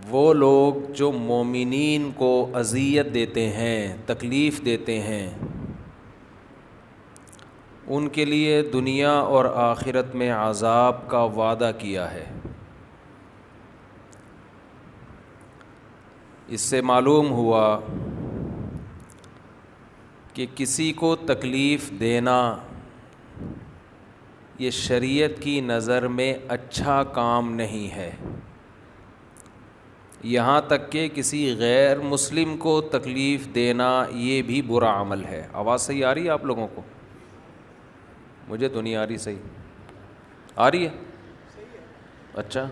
وہ لوگ جو مومنین کو اذیت دیتے ہیں، تکلیف دیتے ہیں، ان کے لیے دنیا اور آخرت میں عذاب کا وعدہ کیا ہے۔ اس سے معلوم ہوا کہ کسی کو تکلیف دینا یہ شریعت کی نظر میں اچھا کام نہیں ہے، یہاں تک کہ کسی غیر مسلم کو تکلیف دینا یہ بھی برا عمل ہے۔ آواز صحیح آ رہی ہے آپ لوگوں کو؟ مجھے تو نہیں آ رہی، صحیح آ رہی ہے؟ اچھا،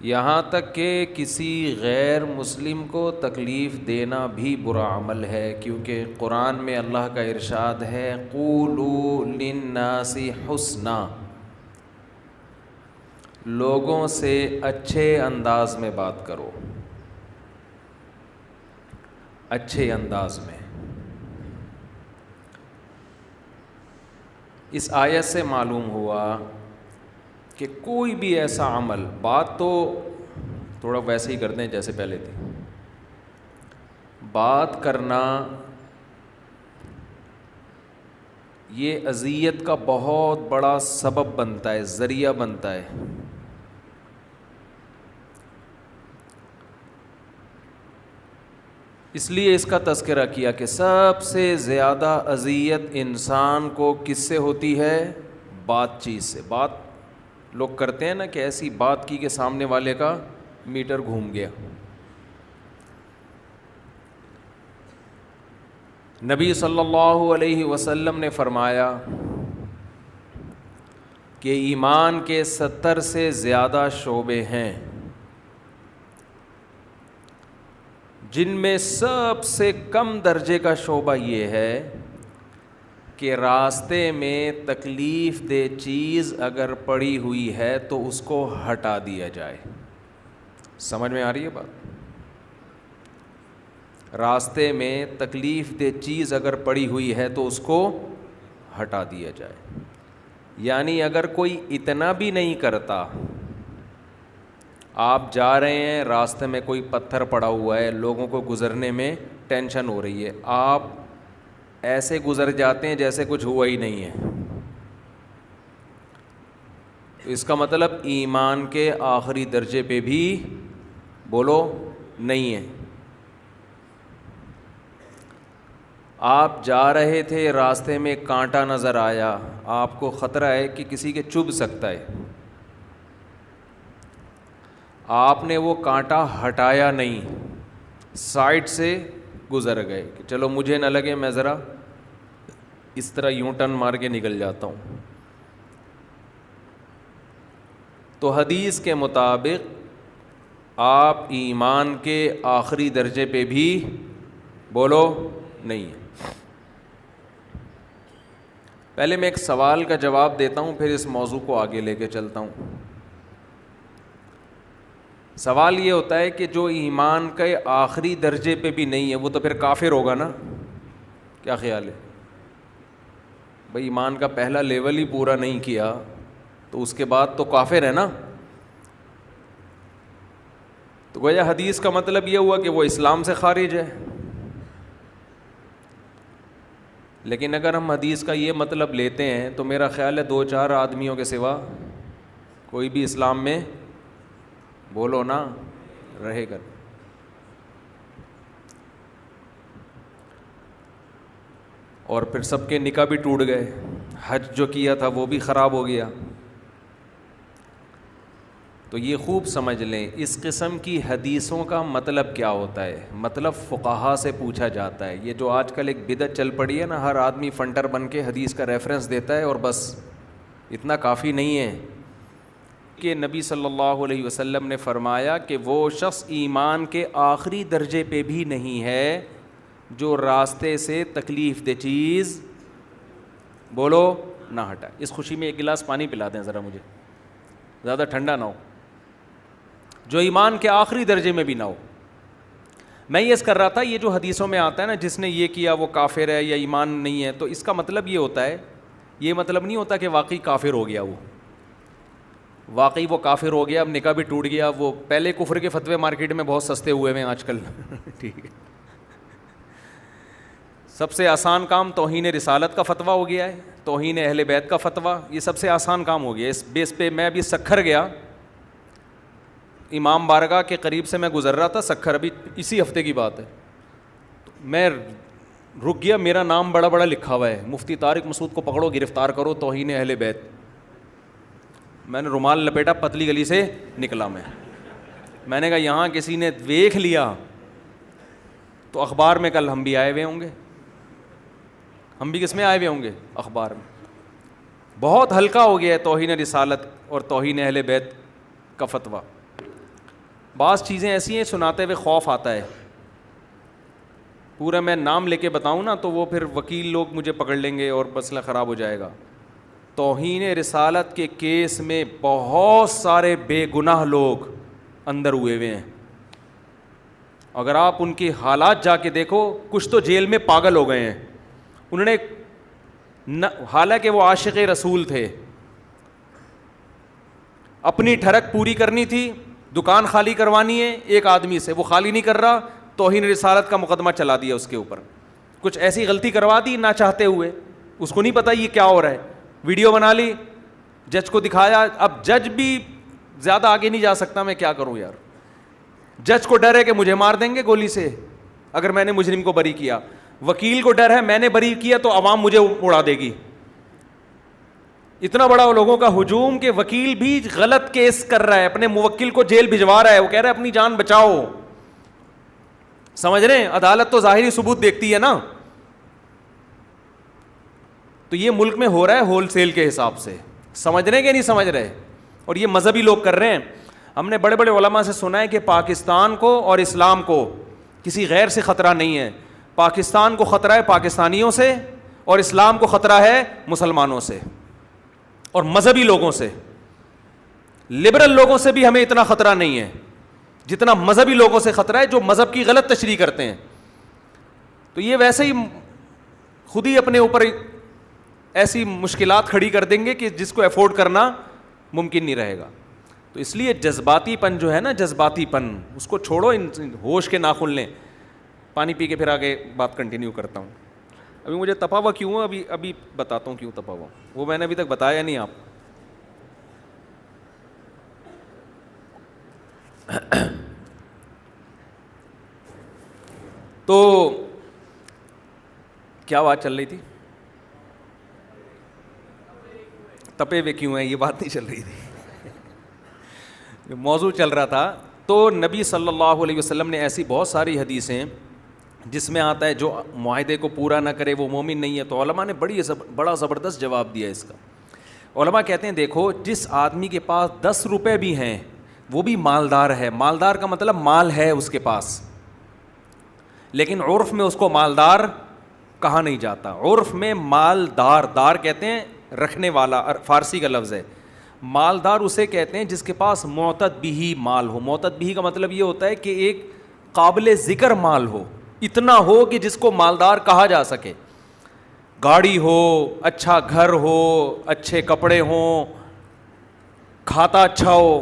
یہاں تک کہ کسی غیر مسلم کو تکلیف دینا بھی برا عمل ہے، کیونکہ قرآن میں اللہ کا ارشاد ہے قولوا للناس حسنا، لوگوں سے اچھے انداز میں بات کرو، اچھے انداز میں۔ اس آیت سے معلوم ہوا کہ کوئی بھی ایسا عمل، بات تو تھوڑا ویسے ہی کرتے ہیں جیسے پہلے تھی، بات کرنا یہ اذیت کا بہت بڑا سبب بنتا ہے، ذریعہ بنتا ہے۔ اس لیے اس کا تذکرہ کیا کہ سب سے زیادہ اذیت انسان کو کس سے ہوتی ہے؟ بات چیت سے۔ بات لوگ کرتے ہیں نا کہ ایسی بات کی کہ سامنے والے کا میٹر گھوم گیا۔ نبی صلی اللہ علیہ وسلم نے فرمایا کہ ایمان کے 70 سے زیادہ شعبے ہیں، جن میں سب سے کم درجے کا شعبہ یہ ہے کہ راستے میں تکلیف دہ چیز اگر پڑی ہوئی ہے تو اس کو ہٹا دیا جائے۔ سمجھ میں آ رہی ہے بات؟ راستے میں تکلیف دہ چیز اگر پڑی ہوئی ہے تو اس کو ہٹا دیا جائے۔ یعنی اگر کوئی اتنا بھی نہیں کرتا، آپ جا رہے ہیں راستے میں کوئی پتھر پڑا ہوا ہے، لوگوں کو گزرنے میں ٹینشن ہو رہی ہے، آپ ایسے گزر جاتے ہیں جیسے کچھ ہوا ہی نہیں ہے، تو اس کا مطلب ایمان کے آخری درجے پہ بھی بولو نہیں ہے۔ آپ جا رہے تھے، راستے میں کانٹا نظر آیا، آپ کو خطرہ ہے کہ کسی کے چبھ سکتا ہے، آپ نے وہ کانٹا ہٹایا نہیں، سائڈ سے گزر گئے کہ چلو مجھے نہ لگے، میں ذرا اس طرح یوں ٹرن مار کے نکل جاتا ہوں۔ تو حدیث کے مطابق آپ ایمان کے آخری درجے پہ بھی بولو نہیں ہے۔ پہلے میں ایک سوال کا جواب دیتا ہوں، پھر اس موضوع کو آگے لے کے چلتا ہوں۔ سوال یہ ہوتا ہے کہ جو ایمان کے آخری درجے پہ بھی نہیں ہے وہ تو پھر کافر ہوگا نا؟ کیا خیال ہے بھائی؟ ایمان کا پہلا لیول ہی پورا نہیں کیا تو اس کے بعد تو کافر ہے نا؟ تو گویا حدیث کا مطلب یہ ہوا کہ وہ اسلام سے خارج ہے۔ لیکن اگر ہم حدیث کا یہ مطلب لیتے ہیں تو میرا خیال ہے 2-4 آدمیوں کے سوا کوئی بھی اسلام میں بولو نا رہے گا۔ اور پھر سب کے نکاح بھی ٹوٹ گئے، حج جو کیا تھا وہ بھی خراب ہو گیا۔ تو یہ خوب سمجھ لیں اس قسم کی حدیثوں کا مطلب کیا ہوتا ہے۔ مطلب فقہا سے پوچھا جاتا ہے۔ یہ جو آج کل ایک بدعت چل پڑی ہے نا، ہر آدمی فنٹر بن کے حدیث کا ریفرنس دیتا ہے اور بس اتنا کافی نہیں ہے کہ نبی صلی اللہ علیہ وسلم نے فرمایا کہ وہ شخص ایمان کے آخری درجے پہ بھی نہیں ہے جو راستے سے تکلیف دہ چیز بولو نہ ہٹائے۔ اس خوشی میں ایک گلاس پانی پلا دیں ذرا مجھے، زیادہ ٹھنڈا نہ ہو، جو ایمان کے آخری درجے میں بھی نہ ہو۔ میں یہ کر رہا تھا یہ جو حدیثوں میں آتا ہے نا جس نے یہ کیا وہ کافر ہے یا ایمان نہیں ہے، تو اس کا مطلب یہ ہوتا ہے، یہ مطلب نہیں ہوتا کہ واقعی کافر ہو گیا، واقعی وہ کافر ہو گیا, اب نکاح بھی ٹوٹ گیا. وہ پہلے کفر کے فتوے مارکیٹ میں بہت سستے ہوئے ہیں آج کل. ٹھیک ہے, سب سے آسان کام توہین رسالت کا فتویٰ ہو گیا ہے, توہین اہل بیت کا فتویٰ, یہ سب سے آسان کام ہو گیا. اس بیس پہ میں ابھی سکھر گیا, امام بارگاہ کے قریب سے میں گزر رہا تھا سکھر, ابھی اسی ہفتے کی بات ہے. میں رک گیا, میرا نام بڑا بڑا لکھا ہوا ہے, مفتی طارق مسعود کو پکڑو گرفتار کرو توہین اہل بیت. میں نے رومال لپیٹا, پتلی گلی سے نکلا. میں نے کہا یہاں کسی نے دیکھ لیا تو اخبار میں کل ہم بھی آئے ہوئے ہوں گے. ہم بھی کس میں آئے ہوئے ہوں گے؟ اخبار میں. بہت ہلکا ہو گیا ہے توہین رسالت اور توہین اہل بیت کا فتویٰ. بعض چیزیں ایسی ہیں سناتے ہوئے خوف آتا ہے, پورا میں نام لے کے بتاؤں نا تو وہ پھر وکیل لوگ مجھے پکڑ لیں گے اور مسئلہ خراب ہو جائے گا. توہین رسالت کے کیس میں بہت سارے بے گناہ لوگ اندر ہوئے ہوئے ہیں. اگر آپ ان کی حالات جا کے دیکھو, کچھ تو جیل میں پاگل ہو گئے ہیں. انہوں نے حالانکہ وہ عاشق رسول تھے, اپنی ٹھڑک پوری کرنی تھی, دکان خالی کروانی ہے ایک آدمی سے, وہ خالی نہیں کر رہا, توہین رسالت کا مقدمہ چلا دیا اس کے اوپر. کچھ ایسی غلطی کروا دی نہ چاہتے ہوئے, اس کو نہیں پتا یہ کیا ہو رہا ہے, ویڈیو بنا لی, جج کو دکھایا. اب جج بھی زیادہ آگے نہیں جا سکتا, میں کیا کروں یار. جج کو ڈر ہے کہ مجھے مار دیں گے گولی سے اگر میں نے مجرم کو بری کیا. وکیل کو ڈر ہے میں نے بری کیا تو عوام مجھے اڑا دے گی. اتنا بڑا لوگوں کا ہجوم کہ وکیل بھی غلط کیس کر رہا ہے, اپنے موکل کو جیل بھجوا رہا ہے, وہ کہہ رہا ہے اپنی جان بچاؤ. سمجھ رہے ہیں, عدالت تو ظاہری ثبوت دیکھتی ہے نا. تو یہ ملک میں ہو رہا ہے ہول سیل کے حساب سے. سمجھ رہے ہیں کہ نہیں سمجھ رہے؟ اور یہ مذہبی لوگ کر رہے ہیں. ہم نے بڑے بڑے علماء سے سنا ہے کہ پاکستان کو اور اسلام کو کسی غیر سے خطرہ نہیں ہے. پاکستان کو خطرہ ہے پاکستانیوں سے, اور اسلام کو خطرہ ہے مسلمانوں سے اور مذہبی لوگوں سے. لبرل لوگوں سے بھی ہمیں اتنا خطرہ نہیں ہے جتنا مذہبی لوگوں سے خطرہ ہے جو مذہب کی غلط تشریح کرتے ہیں. تو یہ ویسے ہی خود ہی اپنے اوپر ایسی مشکلات کھڑی کر دیں گے کہ جس کو افورڈ کرنا ممکن نہیں رہے گا. تو اس لیے جذباتی پن جو ہے نا, جذباتی پن اس کو چھوڑو, ہوش کے ناخن لیں. پانی پی کے پھر آگے بات کنٹینیو کرتا ہوں. ابھی مجھے تپا ہوا کیوں ہے, ابھی بتاتا ہوں کیوں تپا ہوا, وہ میں نے ابھی تک بتایا نہیں. آپ تو کیا بات چل رہی تھی؟ تپے ہوئے کیوں ہیں, یہ بات نہیں چل رہی تھی. موضوع چل رہا تھا. تو نبی صلی اللہ علیہ وسلم نے ایسی بہت ساری حدیثیں جس میں آتا ہے جو معاہدے کو پورا نہ کرے وہ مومن نہیں ہے. تو علماء نے بڑا زبردست جواب دیا اس کا. علماء کہتے ہیں دیکھو, جس آدمی کے پاس 10 روپے بھی ہیں وہ بھی مالدار ہے. مالدار کا مطلب مال ہے اس کے پاس, لیکن عرف میں اس کو مالدار کہا نہیں جاتا. عرف میں مالدار, دار کہتے ہیں رکھنے والا, فارسی کا لفظ ہے. مالدار اسے کہتے ہیں جس کے پاس معتد بھی مال ہو. معتد بھی کا مطلب یہ ہوتا ہے کہ ایک قابل ذکر مال ہو, اتنا ہو کہ جس کو مالدار کہا جا سکے. گاڑی ہو, اچھا گھر ہو, اچھے کپڑے ہوں, کھاتا اچھا ہو,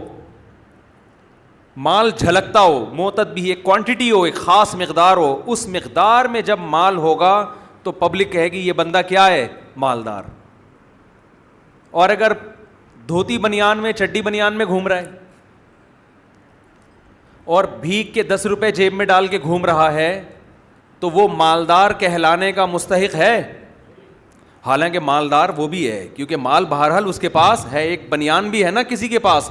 مال جھلکتا ہو. معتد بھی ایک کوانٹٹی ہو, ایک خاص مقدار ہو. اس مقدار میں جب مال ہوگا تو پبلک کہے گی یہ بندہ کیا ہے, مالدار. اور اگر دھوتی بنیان میں, چڈی بنیان میں گھوم رہا ہے اور بھیک کے 10 روپے جیب میں ڈال کے گھوم رہا ہے تو وہ مالدار کہلانے کا مستحق ہے. حالانکہ مالدار وہ بھی ہے, کیونکہ مال بہرحال اس کے پاس ہے. ایک بنیان بھی ہے نا کسی کے پاس,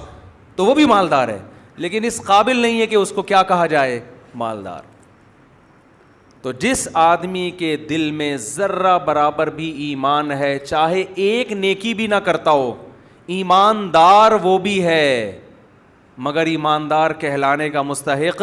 تو وہ بھی مالدار ہے, لیکن اس قابل نہیں ہے کہ اس کو کیا کہا جائے, مالدار. تو جس آدمی کے دل میں ذرہ برابر بھی ایمان ہے, چاہے ایک نیکی بھی نہ کرتا ہو, ایماندار وہ بھی ہے, مگر ایماندار کہلانے کا مستحق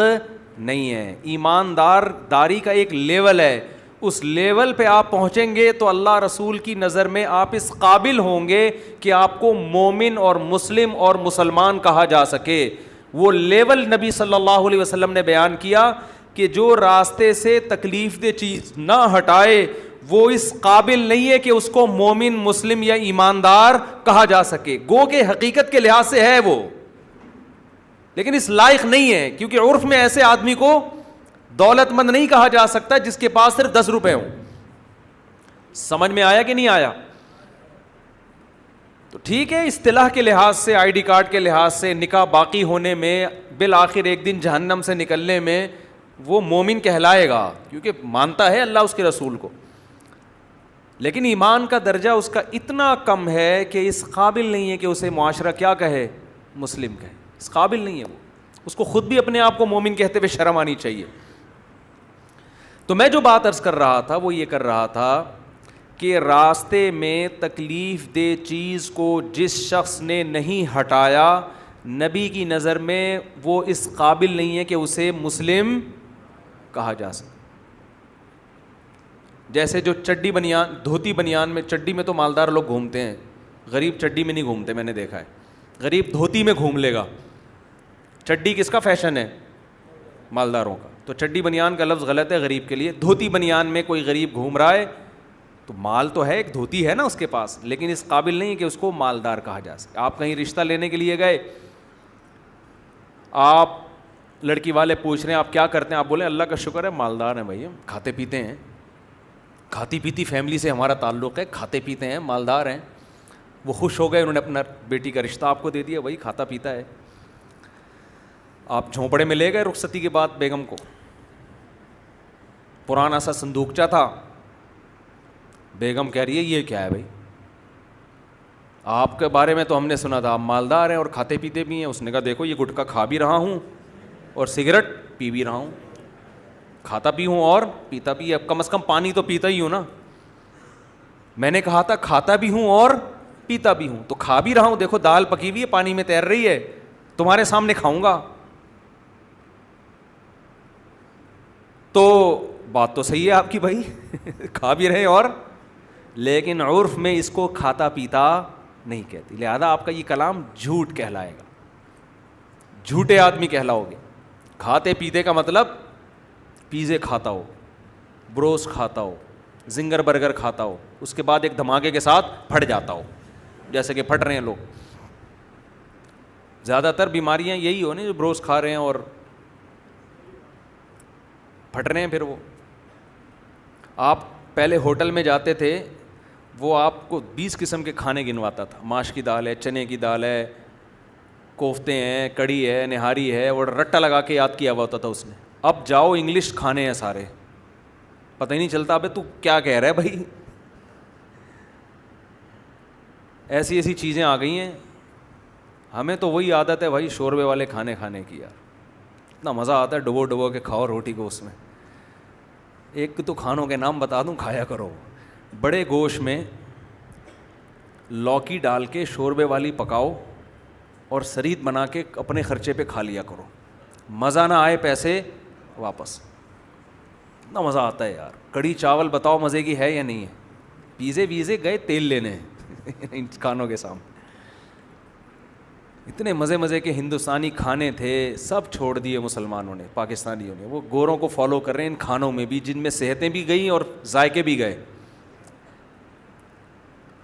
نہیں ہے. ایماندار داری کا ایک لیول ہے, اس لیول پہ آپ پہنچیں گے تو اللہ رسول کی نظر میں آپ اس قابل ہوں گے کہ آپ کو مومن اور مسلم اور مسلمان کہا جا سکے. وہ لیول نبی صلی اللہ علیہ وسلم نے بیان کیا کہ جو راستے سے تکلیف دہ چیز نہ ہٹائے وہ اس قابل نہیں ہے کہ اس کو مومن، مسلم یا ایماندار کہا جا سکے. گو کہ حقیقت کے لحاظ سے ہے وہ، لیکن اس لائق نہیں ہے، کیونکہ عرف میں ایسے آدمی کو دولت مند نہیں کہا جا سکتا جس کے پاس صرف 10 روپے ہوں. سمجھ میں آیا کہ نہیں آیا؟ تو ٹھیک ہے، اصطلاح کے لحاظ سے، آئی ڈی کارڈ کے لحاظ سے، نکاح باقی ہونے میں، بالآخر ایک دن جہنم سے نکلنے میں وہ مومن کہلائے گا، کیونکہ مانتا ہے اللہ اس کے رسول کو. لیکن ایمان کا درجہ اس کا اتنا کم ہے کہ اس قابل نہیں ہے کہ اسے معاشرہ کیا کہے؟ مسلم کہے. اس قابل نہیں ہے وہ. اس کو خود بھی اپنے آپ کو مومن کہتے ہوئے شرم آنی چاہیے. تو میں جو بات عرض کر رہا تھا وہ یہ کر رہا تھا کہ راستے میں تکلیف دہ چیز کو جس شخص نے نہیں ہٹایا، نبی کی نظر میں وہ اس قابل نہیں ہے کہ اسے مسلم کہا جا سکے. جیسے جو چڈی بنیان، دھوتی بنیان میں، چڈی میں تو مالدار لوگ گھومتے ہیں، غریب چڈی میں نہیں گھومتے. میں نے دیکھا ہے غریب دھوتی میں گھوم لے گا. چڈی کس کا فیشن ہے؟ مالداروں کا. تو چڈی بنیان کا لفظ غلط ہے غریب کے لیے. دھوتی بنیان میں کوئی غریب گھوم رہا ہے تو مال تو ہے، ایک دھوتی ہے نا اس کے پاس، لیکن اس قابل نہیں ہے کہ اس کو مالدار کہا جا سکے. آپ کہیں رشتہ لینے کے لیے گئے، آپ لڑکی والے پوچھ رہے ہیں آپ کیا کرتے ہیں، آپ بولیں اللہ کا شکر ہے مالدار ہیں بھائی، ہم کھاتے پیتے ہیں، کھاتی پیتی فیملی سے ہمارا تعلق ہے، کھاتے پیتے ہیں، مالدار ہیں. وہ خوش ہو گئے، انہوں نے اپنا بیٹی کا رشتہ آپ کو دے دیا، وہی کھاتا پیتا ہے. آپ جھونپڑے میں لے گئے رخصتی کے بعد بیگم کو، پرانا سا صندوقچہ تھا. بیگم کہہ رہی ہے یہ کیا ہے بھائی، آپ کے بارے میں تو ہم نے سنا تھا آپ مالدار ہیں اور کھاتے پیتے بھی ہیں. اس نے کہا دیکھو یہ گٹکا کھا بھی رہا ہوں اور سگریٹ پی بھی رہا ہوں، کھاتا بھی ہوں اور پیتا بھی. اب کم از کم پانی تو پیتا ہی ہوں نا. میں نے کہا تھا کھاتا بھی ہوں اور پیتا بھی ہوں، تو کھا بھی رہا ہوں. دیکھو دال پکی ہوئی ہے، پانی میں تیر رہی ہے، تمہارے سامنے کھاؤں گا. تو بات تو صحیح ہے آپ کی بھائی کھا بھی رہے اور، لیکن عرف میں اس کو کھاتا پیتا نہیں کہتی. لہذا آپ کا یہ کلام جھوٹ کہلائے گا، جھوٹے آدمی کہلاؤ گے. کھاتے پیتے کا مطلب پیزے کھاتا ہو، بروس کھاتا ہو، زنگر برگر کھاتا ہو، اس کے بعد ایک دھماکے کے ساتھ پھٹ جاتا ہو، جیسے کہ پھٹ رہے ہیں لوگ. زیادہ تر بیماریاں یہی ہو نا، جو بروس کھا رہے ہیں اور پھٹ رہے ہیں. پھر وہ آپ پہلے ہوٹل میں جاتے تھے، وہ آپ کو 20 قسم کے کھانے گنواتا تھا. ماش کی دال ہے، چنے کی دال ہے، کوفتے ہیں، کڑی ہے، نہاری ہے، اور رٹا لگا کے یاد کیا ہوا ہوتا تھا اس نے. اب جاؤ انگلش کھانے ہیں سارے، پتہ ہی نہیں چلتا ابے تو کیا کہہ رہا ہے بھائی. ایسی ایسی چیزیں آ گئی ہیں. ہمیں تو وہی عادت ہے بھائی شوربے والے کھانے کھانے کی. یار اتنا مزہ آتا ہے ڈبو ڈبو کے کھاؤ روٹی کو. اس میں ایک تو کھانوں کے نام بتا دوں، کھایا کرو. بڑے گوشت میں لوکی ڈال کے شوربے والی پکاؤ اور سرید بنا کے اپنے خرچے پہ کھا لیا کرو. مزہ نہ آئے پیسے واپس. اتنا مزہ آتا ہے یار. کڑی چاول بتاؤ مزے کی ہے یا نہیں ہے. پیزے ویزے گئے تیل لینے ان کھانوں کے سامنے. اتنے مزے مزے کے ہندوستانی کھانے تھے، سب چھوڑ دیے مسلمانوں نے، پاکستانیوں نے. وہ گوروں کو فالو کر رہے ہیں ان کھانوں میں بھی، جن میں صحتیں بھی گئیں اور ذائقے بھی گئے.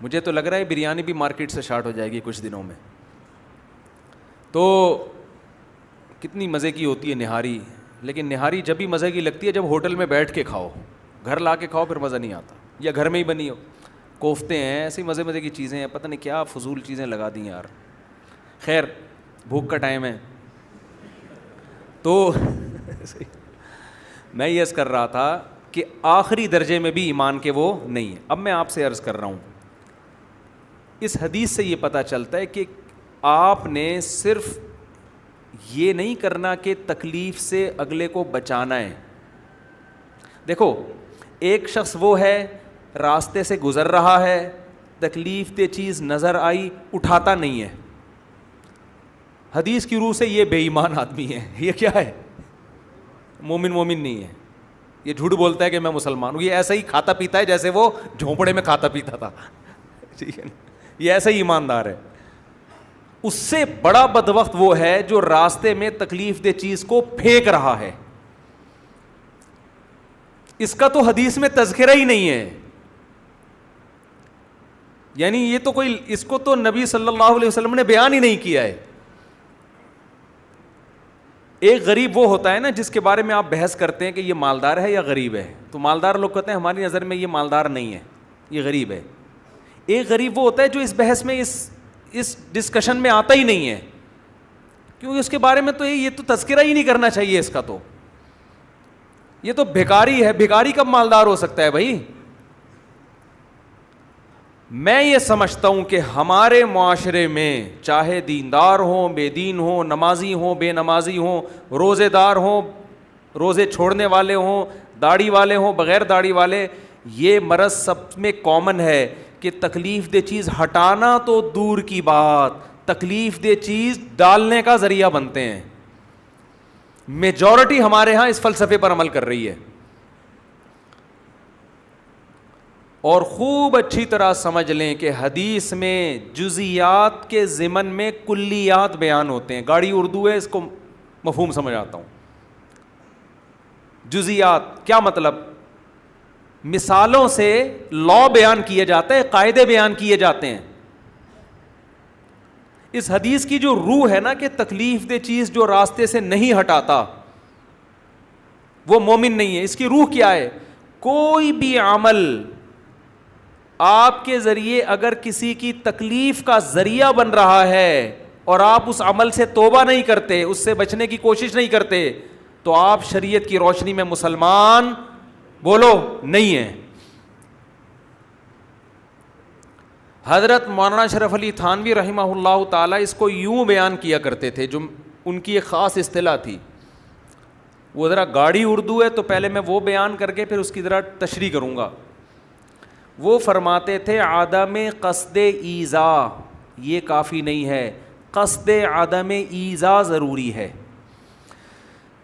مجھے تو لگ رہا ہے بریانی بھی مارکیٹ سے اسٹارٹ ہو جائے گی کچھ دنوں میں. تو کتنی مزے کی ہوتی ہے نہاری. لیکن نہاری جب بھی مزے کی لگتی ہے جب ہوٹل میں بیٹھ کے کھاؤ. گھر لا کے کھاؤ پھر مزہ نہیں آتا، یا گھر میں ہی بنی ہو. کوفتے ہیں، ایسی مزے مزے کی چیزیں ہیں، پتہ نہیں کیا فضول چیزیں لگا دیں یار. خیر بھوک کا ٹائم ہے تو میں یہ عرض کر رہا تھا کہ آخری درجے میں بھی ایمان کے وہ نہیں ہے. اب میں آپ سے عرض کر رہا ہوں، اس حدیث سے یہ پتہ چلتا ہے کہ آپ نے صرف یہ نہیں کرنا کہ تکلیف سے اگلے کو بچانا ہے. دیکھو ایک شخص وہ ہے راستے سے گزر رہا ہے، تکلیف دہ چیز نظر آئی، اٹھاتا نہیں ہے. حدیث کی روح سے یہ بے ایمان آدمی ہے. یہ کیا ہے؟ مومن نہیں ہے. یہ جھوٹ بولتا ہے کہ میں مسلمان ہوں. یہ ایسا ہی کھاتا پیتا ہے جیسے وہ جھونپڑے میں کھاتا پیتا تھا. ٹھیک ہے، یہ ایسا ہی ایماندار ہے. اس سے بڑا بدبخت وہ ہے جو راستے میں تکلیف دہ چیز کو پھینک رہا ہے. اس کا تو حدیث میں تذکرہ ہی نہیں ہے. یعنی یہ تو کوئی, اس کو تو نبی صلی اللہ علیہ وسلم نے بیان ہی نہیں کیا ہے. ایک غریب وہ ہوتا ہے نا جس کے بارے میں آپ بحث کرتے ہیں کہ یہ مالدار ہے یا غریب ہے, تو مالدار لوگ کہتے ہیں ہماری نظر میں یہ مالدار نہیں ہے, یہ غریب ہے. ایک غریب وہ ہوتا ہے جو اس بحث میں اس ڈسکشن میں آتا ہی نہیں ہے, کیونکہ اس کے بارے میں تو یہ تو تذکرہ ہی نہیں کرنا چاہیے اس کا, تو یہ تو بھکاری ہے. بھکاری کب مالدار ہو سکتا ہے بھائی؟ میں یہ سمجھتا ہوں کہ ہمارے معاشرے میں چاہے دیندار ہوں, بے دین ہوں, نمازی ہوں, بے نمازی ہوں, روزے دار ہوں, روزے چھوڑنے والے ہوں, داڑھی والے ہوں, بغیر داڑھی والے, یہ مرض سب میں کامن ہے کہ تکلیف دہ چیز ہٹانا تو دور کی بات, تکلیف دہ چیز ڈالنے کا ذریعہ بنتے ہیں. میجورٹی ہمارے ہاں اس فلسفے پر عمل کر رہی ہے. اور خوب اچھی طرح سمجھ لیں کہ حدیث میں جزیات کے ضمن میں کلیات بیان ہوتے ہیں. گاڑی اردو ہے, اس کو مفہوم سمجھ آتا ہوں. جزیات کیا مطلب؟ مثالوں سے لا بیان کیا جاتا ہے, قاعدے بیان کیے جاتے ہیں. اس حدیث کی جو روح ہے نا کہ تکلیف دہ چیز جو راستے سے نہیں ہٹاتا وہ مومن نہیں ہے, اس کی روح کیا ہے؟ کوئی بھی عمل آپ کے ذریعے اگر کسی کی تکلیف کا ذریعہ بن رہا ہے اور آپ اس عمل سے توبہ نہیں کرتے, اس سے بچنے کی کوشش نہیں کرتے, تو آپ شریعت کی روشنی میں مسلمان بولو نہیں ہیں. حضرت مولانا اشرف علی تھانوی رحمہ اللہ تعالیٰ اس کو یوں بیان کیا کرتے تھے, جو ان کی ایک خاص اصطلاح تھی. وہ ذرا گاڑی اردو ہے تو پہلے میں وہ بیان کر کے پھر اس کی ذرا تشریح کروں گا. وہ فرماتے تھے عدم قصد ایذا یہ کافی نہیں ہے, قصد عدم ایذا ضروری ہے.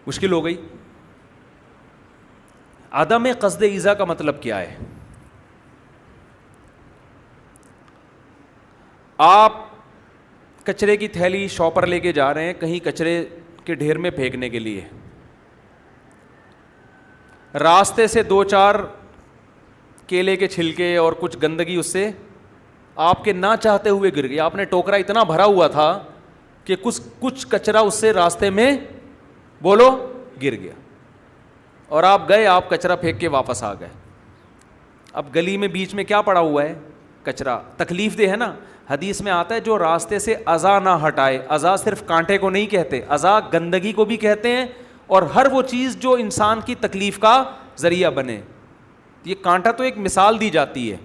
مشکل ہو گئی. عدم قصد ایذا کا مطلب کیا ہے؟ آپ کچرے کی تھیلی شاپر لے کے جا رہے ہیں کہیں کچرے کے ڈھیر میں پھینکنے کے لیے, راستے سے 2-4 کیلے کے چھلکے اور کچھ گندگی اس سے آپ کے نہ چاہتے ہوئے گر گئی. آپ نے ٹوکرا اتنا بھرا ہوا تھا کہ کچھ کچرا اس سے راستے میں بولو گر گیا, اور آپ گئے, آپ کچرا پھینک کے واپس آ گئے. اب گلی میں بیچ میں کیا پڑا ہوا ہے؟ کچرا. تکلیف دہ ہے نا. حدیث میں آتا ہے جو راستے سے اذا نہ ہٹائے. اذا صرف کانٹے کو نہیں کہتے, اذا گندگی کو بھی کہتے ہیں, اور ہر وہ چیز جو انسان کی تکلیف کا ذریعہ بنے. یہ کانٹا تو ایک مثال دی جاتی ہے.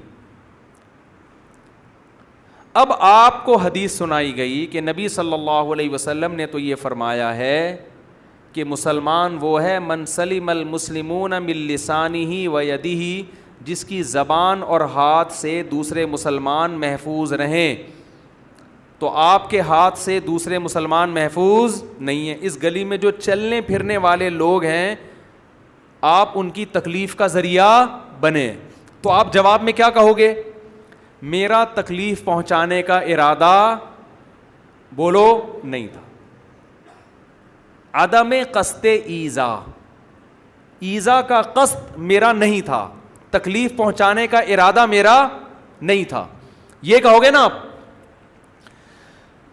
اب آپ کو حدیث سنائی گئی کہ نبی صلی اللہ علیہ وسلم نے تو یہ فرمایا ہے کہ مسلمان وہ ہے من سلم المسلمون من لسانہ و یدہ, جس کی زبان اور ہاتھ سے دوسرے مسلمان محفوظ رہیں. تو آپ کے ہاتھ سے دوسرے مسلمان محفوظ نہیں ہیں. اس گلی میں جو چلنے پھرنے والے لوگ ہیں آپ ان کی تکلیف کا ذریعہ بنے, تو آپ جواب میں کیا کہو گے؟ میرا تکلیف پہنچانے کا ارادہ بولو نہیں تھا. عدم قصد ایذا, ایذا کا قصد میرا نہیں تھا, تکلیف پہنچانے کا ارادہ میرا نہیں تھا, یہ کہو گے نا آپ؟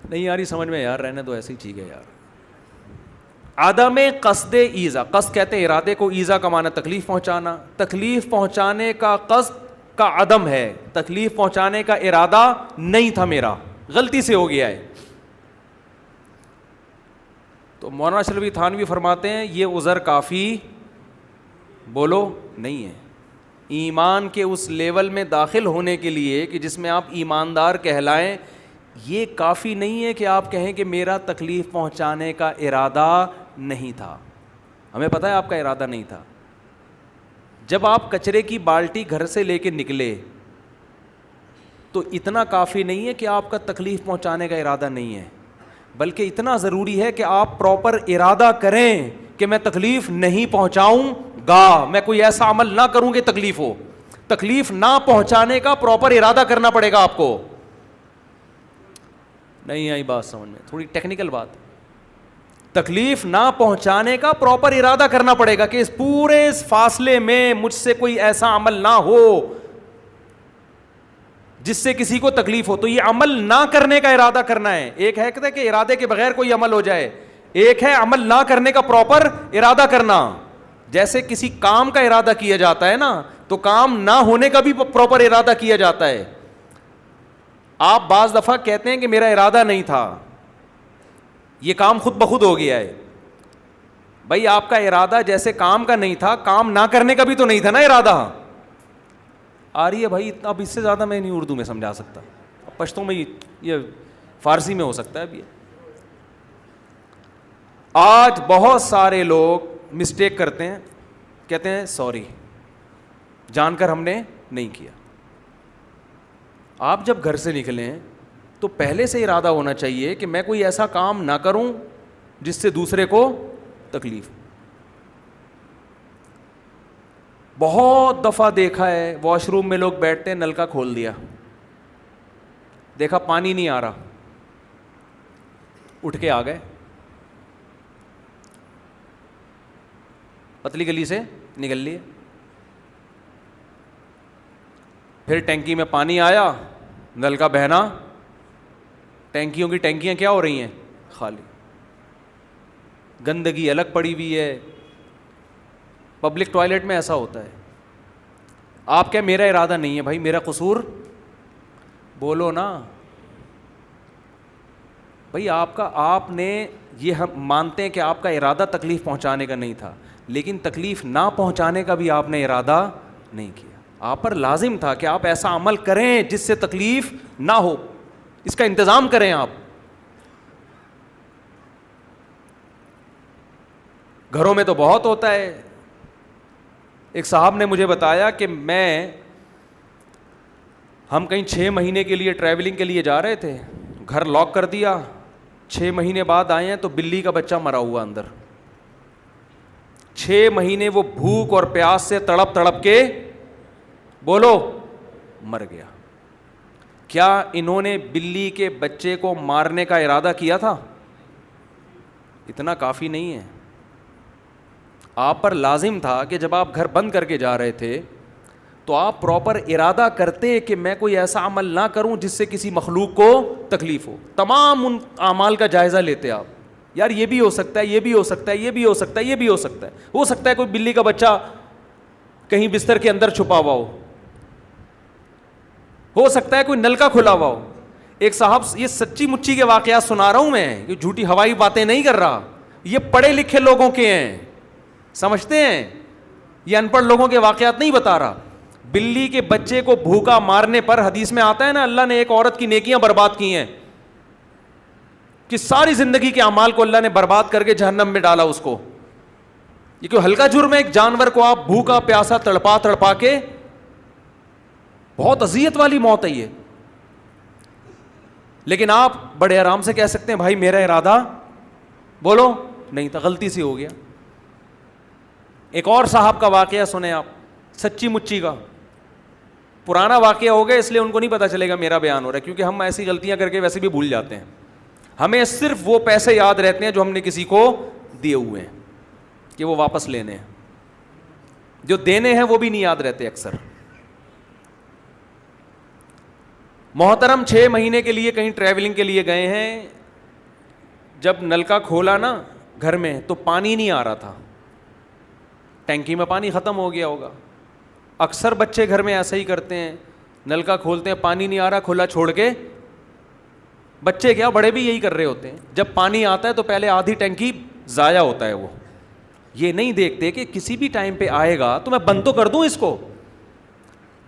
نہیں یار یہ سمجھ میں یار رہنے تو ایسی ٹھیک ہے یار. عدم قصد ایذا, قصد کہتے ہیں ارادے کو, ایذا کا معنی تکلیف پہنچانا. تکلیف پہنچانے کا قصد کا عدم ہے, تکلیف پہنچانے کا ارادہ نہیں تھا میرا, غلطی سے ہو گیا ہے. تو مولانا اشرف تھانوی فرماتے ہیں یہ عذر کافی بولو نہیں ہے. ایمان کے اس لیول میں داخل ہونے کے لیے کہ جس میں آپ ایماندار کہلائیں, یہ کافی نہیں ہے کہ آپ کہیں کہ میرا تکلیف پہنچانے کا ارادہ نہیں تھا. ہمیں پتہ ہے آپ کا ارادہ نہیں تھا. جب آپ کچرے کی بالٹی گھر سے لے کے نکلے تو اتنا کافی نہیں ہے کہ آپ کا تکلیف پہنچانے کا ارادہ نہیں ہے, بلکہ اتنا ضروری ہے کہ آپ پراپر ارادہ کریں کہ میں تکلیف نہیں پہنچاؤں گا, میں کوئی ایسا عمل نہ کروں کہ تکلیف ہو. تکلیف نہ پہنچانے کا پراپر ارادہ کرنا پڑے گا آپ کو. نہیں آئی بات سمجھ میں؟ تھوڑی ٹیکنیکل بات. تکلیف نہ پہنچانے کا پراپر ارادہ کرنا پڑے گا کہ اس پورے فاصلے میں مجھ سے کوئی ایسا عمل نہ ہو جس سے کسی کو تکلیف ہو. تو یہ عمل نہ کرنے کا ارادہ کرنا ہے. ایک ہے کہ ارادے کے بغیر کوئی عمل ہو جائے, ایک ہے عمل نہ کرنے کا پراپر ارادہ کرنا. جیسے کسی کام کا ارادہ کیا جاتا ہے نا, تو کام نہ ہونے کا بھی پراپر ارادہ کیا جاتا ہے. آپ بعض دفعہ کہتے ہیں کہ میرا ارادہ نہیں تھا, یہ کام خود بخود ہو گیا ہے. بھائی آپ کا ارادہ جیسے کام کا نہیں تھا, کام نہ کرنے کا بھی تو نہیں تھا نا ارادہ. آ رہی ہے بھائی؟ اب اس سے زیادہ میں نہیں اردو میں سمجھا سکتا, پشتوں میں یہ فارسی میں ہو سکتا ہے. اب یہ آج بہت سارے لوگ مسٹیک کرتے ہیں, کہتے ہیں سوری, جان کر ہم نے نہیں کیا. آپ جب گھر سے نکلیں تو پہلے سے ارادہ ہونا چاہیے کہ میں کوئی ایسا کام نہ کروں جس سے دوسرے کو تکلیف. بہت دفعہ دیکھا ہے واش روم میں لوگ بیٹھتے ہیں, نل کا کھول دیا, دیکھا پانی نہیں آ رہا, اٹھ کے آ گئے, پتلی گلی سے نکل لیے. پھر ٹینکی میں پانی آیا, نل کا بہنا, ٹینکیوں کی ٹینکیاں کیا ہو رہی ہیں, خالی, گندگی الگ پڑی ہوئی ہے. پبلک ٹوائلٹ میں ایسا ہوتا ہے. آپ کیا میرا ارادہ نہیں ہے بھائی, میرا قصور بولو نا بھائی. آپ نے یہ, ہم مانتے ہیں کہ آپ کا ارادہ تکلیف پہنچانے کا نہیں تھا, لیکن تکلیف نہ پہنچانے کا بھی آپ نے ارادہ نہیں کیا. آپ پر لازم تھا کہ آپ ایسا عمل کریں جس سے تکلیف نہ ہو, اس کا انتظام کریں آپ. گھروں میں تو بہت ہوتا ہے. ایک صاحب نے مجھے بتایا کہ ہم کہیں 6 مہینے کے لیے ٹریولنگ کے لیے جا رہے تھے, گھر لاک کر دیا, 6 مہینے بعد آئے ہیں تو بلی کا بچہ مرا ہوا اندر. 6 مہینے وہ بھوک اور پیاس سے تڑپ تڑپ کے بولو مر گیا. کیا انہوں نے بلی کے بچے کو مارنے کا ارادہ کیا تھا؟ اتنا کافی نہیں ہے. آپ پر لازم تھا کہ جب آپ گھر بند کر کے جا رہے تھے تو آپ پراپر ارادہ کرتے کہ میں کوئی ایسا عمل نہ کروں جس سے کسی مخلوق کو تکلیف ہو. تمام ان اعمال کا جائزہ لیتے آپ, یار یہ بھی ہو سکتا ہے, یہ بھی ہو سکتا ہے, یہ بھی ہو سکتا ہے, یہ بھی ہو سکتا ہے. ہو سکتا ہے کوئی بلی کا بچہ کہیں بستر کے اندر چھپا ہوا ہو سکتا ہے کوئی نل کا کھلا ہوا ہو. ایک صاحب, یہ سچی مچی کے واقعات سنا رہا ہوں میں, یہ جھوٹی ہوائی باتیں نہیں کر رہا, یہ پڑھے لکھے لوگوں کے ہیں, سمجھتے ہیں, یہ ان پڑھ لوگوں کے واقعات نہیں بتا رہا. بلی کے بچے کو بھوکا مارنے پر حدیث میں آتا ہے نا, اللہ نے ایک عورت کی نیکیاں برباد کی ہیں, کہ ساری زندگی کے اعمال کو اللہ نے برباد کر کے جہنم میں ڈالا اس کو. یہ کوئی ہلکا جرم ہے؟ ایک جانور کو آپ بھوکا پیاسا تڑپا تڑپا کے, بہت اذیت والی موت ہے یہ. لیکن آپ بڑے آرام سے کہہ سکتے ہیں بھائی میرا ارادہ بولو نہیں تھا, غلطی سے ہو گیا. ایک اور صاحب کا واقعہ سنیں آپ, سچی مچی کا, پرانا واقعہ ہو گیا اس لیے ان کو نہیں پتا چلے گا میرا بیان ہو رہا ہے, کیونکہ ہم ایسی غلطیاں کر کے ویسے بھی بھول جاتے ہیں. ہمیں صرف وہ پیسے یاد رہتے ہیں جو ہم نے کسی کو دیے ہوئے ہیں کہ وہ واپس لینے ہیں, جو دینے ہیں وہ بھی نہیں یاد رہتے اکثر. محترم 6 مہینے کے لیے کہیں ٹریولنگ کے لیے گئے ہیں, جب نل کا کھولا نا گھر میں تو پانی نہیں آ رہا تھا, ٹینکی میں پانی ختم ہو گیا ہوگا. اکثر بچے گھر میں ایسا ہی کرتے ہیں, نل کا کھولتے ہیں پانی نہیں آ رہا, کھلا چھوڑ کے, بچے کیا بڑے بھی یہی کر رہے ہوتے ہیں. جب پانی آتا ہے تو پہلے آدھی ٹینکی ضائع ہوتا ہے, وہ یہ نہیں دیکھتے کہ کسی بھی ٹائم پہ آئے گا تو میں بند تو کر دوں اس کو.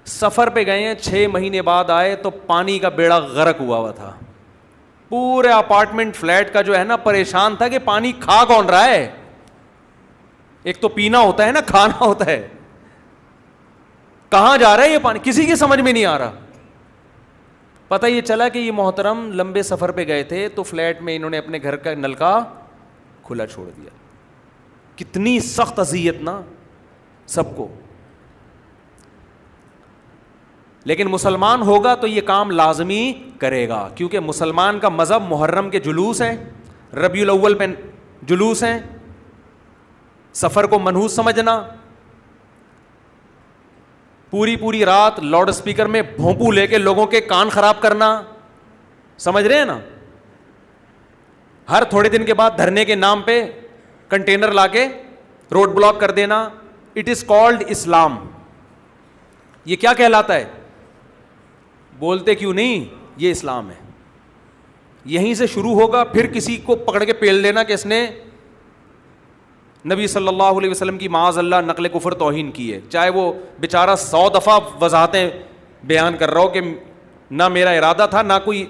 سفر پہ گئے ہیں, 6 مہینے بعد آئے تو پانی کا بیڑا غرق ہوا تھا. پورے اپارٹمنٹ فلیٹ کا جو ہے نا پریشان تھا کہ پانی کھا کون رہا ہے. ایک تو پینا ہوتا ہے نا, کھانا ہوتا ہے, کہاں جا رہا ہے یہ پانی, کسی کی سمجھ میں نہیں آ رہا. پتہ یہ چلا کہ یہ محترم لمبے سفر پہ گئے تھے تو فلیٹ میں انہوں نے اپنے گھر کا نل کا کھلا چھوڑ دیا. کتنی سخت اذیت نا سب کو. لیکن مسلمان ہوگا تو یہ کام لازمی کرے گا, کیونکہ مسلمان کا مذہب محرم کے جلوس ہے, ربیع الاول پہ جلوس ہیں, سفر کو منحوس سمجھنا, پوری رات لاؤڈ اسپیکر میں بھونپو لے کے لوگوں کے کان خراب کرنا, سمجھ رہے ہیں نا, ہر تھوڑے دن کے بعد دھرنے کے نام پہ کنٹینر لا کے روڈ بلاک کر دینا, اٹ از کالڈ اسلام. یہ کیا کہلاتا ہے؟ بولتے کیوں نہیں, یہ اسلام ہے. یہیں سے شروع ہوگا, پھر کسی کو پکڑ کے پیل دینا کہ اس نے نبی صلی اللہ علیہ وسلم کی معاذ اللہ نقل کفر توہین کی ہے, چاہے وہ بیچارہ 100 دفعہ وضاحتیں بیان کر رہا ہو کہ نہ میرا ارادہ تھا, نہ کوئی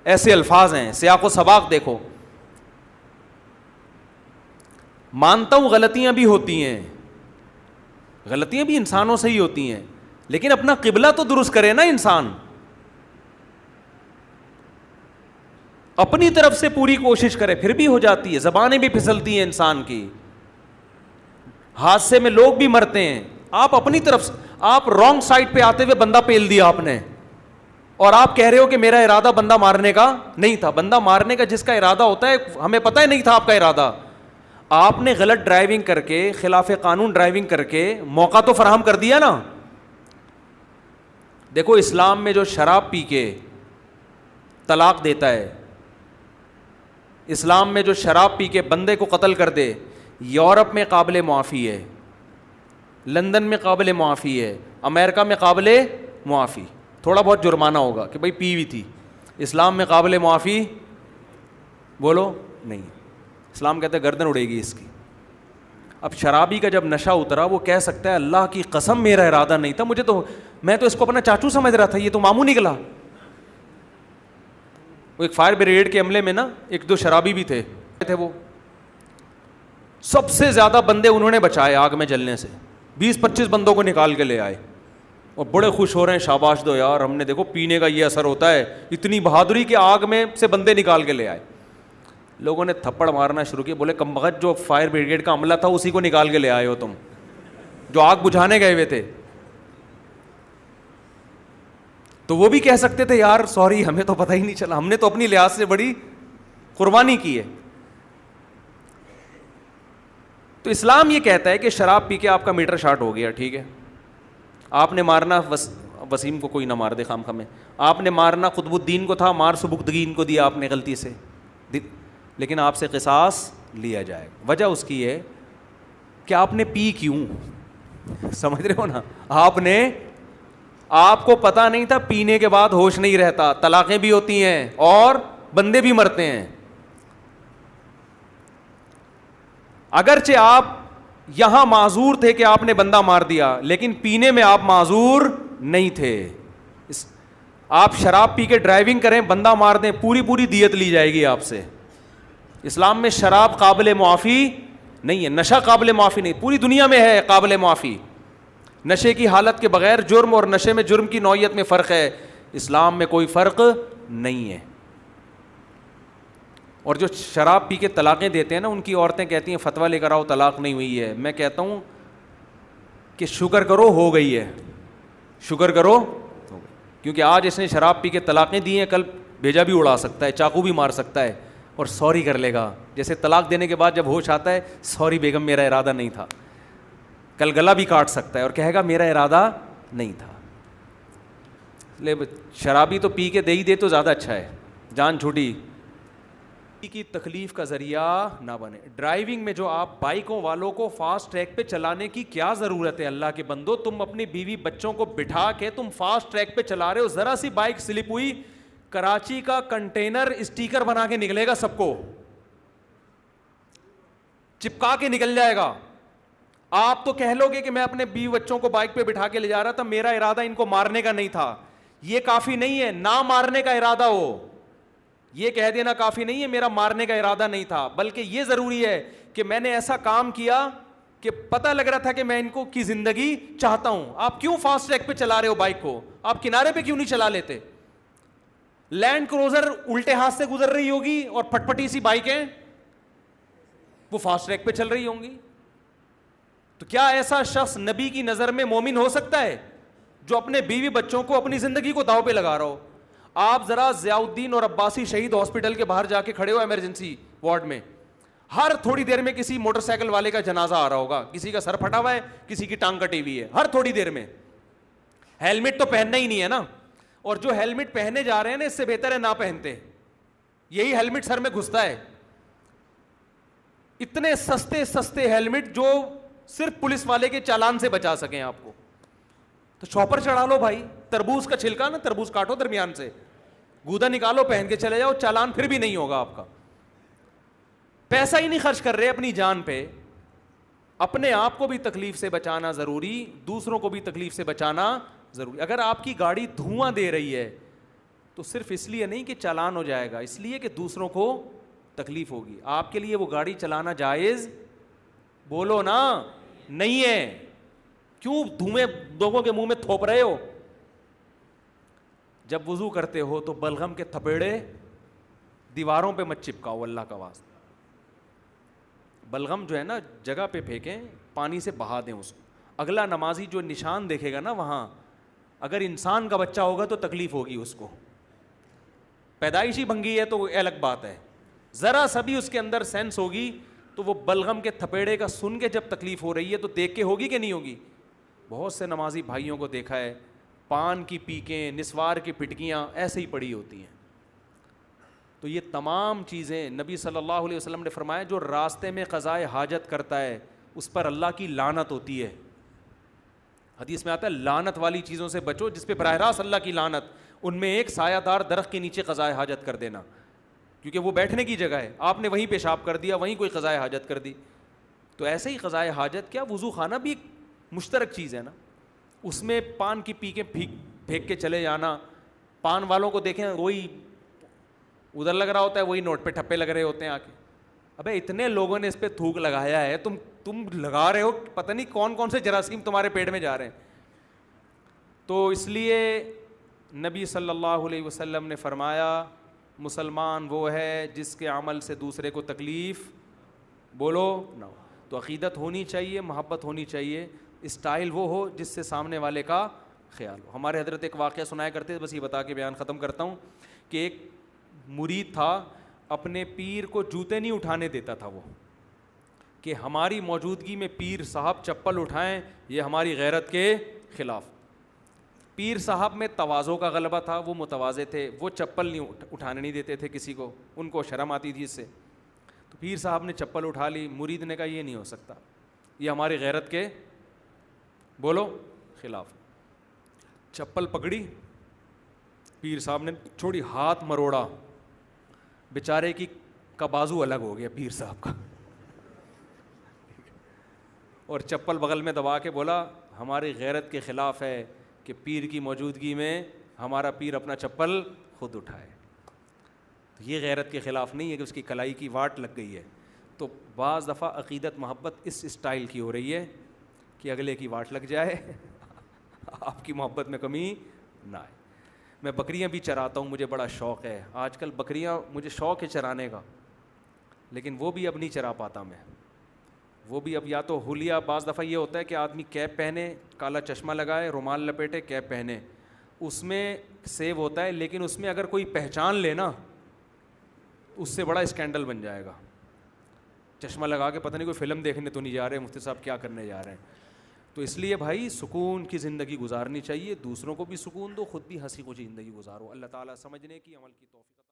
ایسے الفاظ ہیں, سیاق و سباق دیکھو. مانتا ہوں غلطیاں بھی ہوتی ہیں, غلطیاں بھی انسانوں سے ہی ہوتی ہیں, لیکن اپنا قبلہ تو درست کرے نا انسان, اپنی طرف سے پوری کوشش کرے, پھر بھی ہو جاتی ہے. زبانیں بھی پھسلتی ہیں انسان کی, حادثے میں لوگ بھی مرتے ہیں. آپ اپنی طرف سے, آپ رانگ سائڈ پہ آتے ہوئے بندہ پیل دیا آپ نے, اور آپ کہہ رہے ہو کہ میرا ارادہ بندہ مارنے کا نہیں تھا. بندہ مارنے کا جس کا ارادہ ہوتا ہے, ہمیں پتہ ہی نہیں تھا آپ کا ارادہ. آپ نے غلط ڈرائیونگ کر کے, خلاف قانون ڈرائیونگ کر کے موقع تو فراہم کر دیا نا. دیکھو اسلام میں جو شراب پی کے طلاق دیتا ہے, اسلام میں جو شراب پی کے بندے کو قتل کر دے, یورپ میں قابل معافی ہے, لندن میں قابل معافی ہے, امریکہ میں قابل معافی, تھوڑا بہت جرمانہ ہوگا کہ بھائی پی ہوئی تھی. اسلام میں قابل معافی بولو نہیں. اسلام کہتا ہے گردن اڑے گی اس کی. اب شرابی کا جب نشہ اترا, وہ کہہ سکتا ہے اللہ کی قسم میرا ارادہ نہیں تھا, میں تو اس کو اپنا چاچو سمجھ رہا تھا, یہ تو ماموں نکلا. وہ ایک فائر بریگیڈ کے عملے میں نا 1-2 شرابی بھی تھے, وہ سب سے زیادہ بندے انہوں نے بچائے آگ میں جلنے سے, 20-25 بندوں کو نکال کے لے آئے, اور بڑے خوش ہو رہے ہیں, شاباش دو یار, ہم نے دیکھو پینے کا یہ اثر ہوتا ہے, اتنی بہادری کہ آگ میں سے بندے نکال کے لے آئے. لوگوں نے تھپڑ مارنا شروع کیا, بولے کم بخت, جو فائر بریگیڈ کا عملہ تھا اسی کو نکال کے لے آئے ہو تم, جو آگ بجھانے گئے ہوئے تھے. تو وہ بھی کہہ سکتے تھے یار سوری, ہمیں تو پتہ ہی نہیں چلا, ہم نے تو اپنی لحاظ سے بڑی قربانی کی ہے. تو اسلام یہ کہتا ہے کہ شراب پی کے آپ کا میٹر شارٹ ہو گیا, ٹھیک ہے, آپ نے مارنا وسیم کو کوئی نہ مار دے خام خامے, آپ نے مارنا قطب الدین کو تھا, مار سبکتگین کو دیا آپ نے غلطی سے, لیکن آپ سے قصاص لیا جائے گا. وجہ اس کی ہے کہ آپ نے پی کیوں, سمجھ رہے ہو نا, آپ کو پتہ نہیں تھا, پینے کے بعد ہوش نہیں رہتا, طلاقیں بھی ہوتی ہیں اور بندے بھی مرتے ہیں. اگرچہ آپ یہاں معذور تھے کہ آپ نے بندہ مار دیا, لیکن پینے میں آپ معذور نہیں تھے. آپ شراب پی کے ڈرائیونگ کریں, بندہ مار دیں, پوری دیت لی جائے گی آپ سے. اسلام میں شراب قابل معافی نہیں ہے, نشہ قابل معافی نہیں, پوری دنیا میں ہے قابل معافی. نشے کی حالت کے بغیر جرم اور نشے میں جرم کی نوعیت میں فرق ہے, اسلام میں کوئی فرق نہیں ہے. اور جو شراب پی کے طلاقیں دیتے ہیں نا, ان کی عورتیں کہتی ہیں فتویٰ لے کر آؤ طلاق نہیں ہوئی ہے. میں کہتا ہوں کہ شکر کرو ہو گئی ہے, شکر کرو ہو گئی, کیونکہ آج اس نے شراب پی کے طلاقیں دی ہیں, کل بھیجا بھی اڑا سکتا ہے, چاقو بھی مار سکتا ہے, اور سوری کر لے گا. جیسے طلاق دینے کے بعد جب ہوش آتا ہے, سوری بیگم میرا ارادہ نہیں تھا, کل گلا بھی کاٹ سکتا ہے اور کہے گا میرا ارادہ نہیں تھا. لے شرابی تو پی کے دے ہی دے تو زیادہ اچھا ہے, جان چھوٹی کی تکلیف کا ذریعہ نہ بنے. ڈرائیونگ میں جو آپ بائکوں والوں کو فاسٹ ٹریک پہ چلانے کی کیا ضرورت ہے؟ اللہ کے بندو, تم اپنی بیوی بچوں کو بٹھا کے تم فاسٹ ٹریک پہ چلا رہے ہو, ذرا سی بائک سلپ ہوئی, کراچی کا کنٹینر اسٹیکر بنا کے نکلے گا, سب کو چپکا کے نکل جائے گا. آپ تو کہہ لو گے کہ میں اپنے بیوی بچوں کو بائک پہ بٹھا کے لے جا رہا تھا, میرا ارادہ ان کو مارنے کا نہیں تھا. یہ کافی نہیں ہے نہ مارنے کا ارادہ ہو, یہ کہہ دینا کافی نہیں ہے میرا مارنے کا ارادہ نہیں تھا, بلکہ یہ ضروری ہے کہ میں نے ایسا کام کیا کہ پتہ لگ رہا تھا کہ میں ان کو کی زندگی چاہتا ہوں. آپ کیوں فاسٹ ٹریک پہ چلا رہے ہو بائک کو؟ آپ کنارے پہ کیوں نہیں چلا لیتے؟ لینڈ کروزر الٹے ہاتھ سے گزر رہی ہوگی اور پھٹ پھٹی سی بائکیں وہ فاسٹ ٹریک پہ چل رہی ہوں گی. تو کیا ایسا شخص نبی کی نظر میں مومن ہو سکتا ہے جو اپنے بیوی بچوں کو, اپنی زندگی کو داؤ پہ لگا رہا ہو؟ آپ ذرا ضیاء الدین اور عباسی شہید ہاسپٹل کے باہر جا کے کھڑے ہو ایمرجنسی وارڈ میں, ہر تھوڑی دیر میں کسی موٹر سائیکل والے کا جنازہ آ رہا ہوگا, کسی کا سر پھٹا ہوا ہے, کسی کی ٹانگ کٹی ہوئی ہے, ہر تھوڑی دیر میں. ہیلمٹ تو پہننا ہی نہیں ہے نا, اور جو ہیلمٹ پہنے جا رہے ہیں نا اس سے بہتر ہے نہ پہنتے. یہی ہیلمٹ سر میں گھستا ہے, اتنے سستے سستے ہیلمٹ جو صرف پولیس والے کے چالان سے بچا سکیں آپ کو. تو شاپر چڑھا لو بھائی, تربوز کا چھلکا نا, تربوز کاٹو درمیان سے, گودا نکالو, پہن کے چلے جاؤ, چالان پھر بھی نہیں ہوگا آپ کا. پیسہ ہی نہیں خرچ کر رہے اپنی جان پہ. اپنے آپ کو بھی تکلیف سے بچانا ضروری, دوسروں کو بھی تکلیف سے بچانا ضروری. اگر آپ کی گاڑی دھواں دے رہی ہے تو صرف اس لیے نہیں کہ چالان ہو جائے گا, اس لیے کہ دوسروں کو تکلیف ہوگی. آپ کے لیے وہ گاڑی چلانا جائز, بولو نا, نہیں ہے. کیوں دھوئیں لوگوں کے منہ میں تھوپ رہے ہو؟ جب وضو کرتے ہو تو بلغم کے تھپیڑے دیواروں پہ مت چپکاؤ اللہ کا واسطہ. بلغم جو ہے نا جگہ پہ پھینکیں, پانی سے بہا دیں اس کو. اگلا نمازی جو نشان دیکھے گا نا وہاں, اگر انسان کا بچہ ہوگا تو تکلیف ہوگی اس کو, پیدائشی بھنگی ہے تو الگ بات ہے, ذرا سا بھی اس کے اندر سینس ہوگی تو وہ بلغم کے تھپیڑے کا سن کے جب تکلیف ہو رہی ہے تو دیکھ کے ہوگی کہ نہیں ہوگی. بہت سے نمازی بھائیوں کو دیکھا ہے, پان کی پیکیں, نسوار کی پٹکیاں ایسے ہی پڑی ہوتی ہیں. تو یہ تمام چیزیں نبی صلی اللہ علیہ وسلم نے فرمایا, جو راستے میں قضائے حاجت کرتا ہے اس پر اللہ کی لعنت ہوتی ہے. حدیث میں آتا ہے لعنت والی چیزوں سے بچو جس پہ براہ راست اللہ کی لعنت. ان میں ایک سایہ دار درخت کے نیچے قضائے حاجت کر دینا, کیونکہ وہ بیٹھنے کی جگہ ہے, آپ نے وہیں پیشاب کر دیا, وہیں کوئی قضائے حاجت کر دی. تو ایسے ہی قضائے حاجت, کیا وضو خانہ بھی ایک مشترک چیز ہے نا, اس میں پان کی پی کے پھینک کے چلے جانا. پان والوں کو دیکھیں, وہی ادھر لگ رہا ہوتا ہے, وہی نوٹ پہ ٹھپے لگ رہے ہوتے ہیں آ کے. ابے اتنے لوگوں نے اس پہ تھوک لگایا ہے, تم لگا رہے ہو, پتہ نہیں کون کون سے جراثیم تمہارے پیٹ میں جا رہے ہیں. تو اس لیے نبی صلی اللہ علیہ وسلم نے فرمایا, مسلمان وہ ہے جس کے عمل سے دوسرے کو تکلیف, بولو نہ ہو. تو عقیدت ہونی چاہیے, محبت ہونی چاہیے, اسٹائل وہ ہو جس سے سامنے والے کا خیال ہو. ہمارے حضرت ایک واقعہ سنایا کرتے تھے, بس یہ بتا کے بیان ختم کرتا ہوں, کہ ایک مرید تھا, اپنے پیر کو جوتے نہیں اٹھانے دیتا تھا وہ, کہ ہماری موجودگی میں پیر صاحب چپل اٹھائیں یہ ہماری غیرت کے خلاف. پیر صاحب میں تواضع کا غلبہ تھا, وہ متواضع تھے, وہ چپل نہیں اٹھانے نہیں دیتے تھے کسی کو, ان کو شرم آتی تھی اس سے. تو پیر صاحب نے چپل اٹھا لی, مرید نے کہا یہ نہیں ہو سکتا, یہ ہماری غیرت کے, بولو, خلاف. چپل پکڑی, پیر صاحب نے چھوڑی, ہاتھ مروڑا, بیچارے کا بازو الگ ہو گیا پیر صاحب کا, اور چپل بغل میں دبا کے بولا ہماری غیرت کے خلاف ہے کہ پیر کی موجودگی میں ہمارا پیر اپنا چپل خود اٹھائے. یہ غیرت کے خلاف نہیں ہے کہ اس کی کلائی کی واٹ لگ گئی ہے. تو بعض دفعہ عقیدت محبت اس اسٹائل کی ہو رہی ہے کہ اگلے کی واٹ لگ جائے, آپ کی محبت میں کمی نہ آئے. میں بکریاں بھی چراتا ہوں, مجھے بڑا شوق ہے. آج کل بکریاں مجھے شوق ہے چرانے کا, لیکن وہ بھی اب نہیں چرا پاتا میں. وہ بھی اب یا تو ہولیا, بعض دفعہ یہ ہوتا ہے کہ آدمی کیپ پہنے, کالا چشمہ لگائے, رومال لپیٹے, کیپ پہنے, اس میں سیو ہوتا ہے, لیکن اس میں اگر کوئی پہچان لے نا اس سے بڑا اسکینڈل بن جائے گا. چشمہ لگا کے پتہ نہیں کوئی فلم دیکھنے تو نہیں جا رہے, مفتی صاحب کیا کرنے جا رہے ہیں. تو اس لیے بھائی سکون کی زندگی گزارنی چاہیے, دوسروں کو بھی سکون دو, خود بھی ہنسی خوشی زندگی گزارو. اللہ تعالیٰ سمجھنے کی, عمل کی توفیق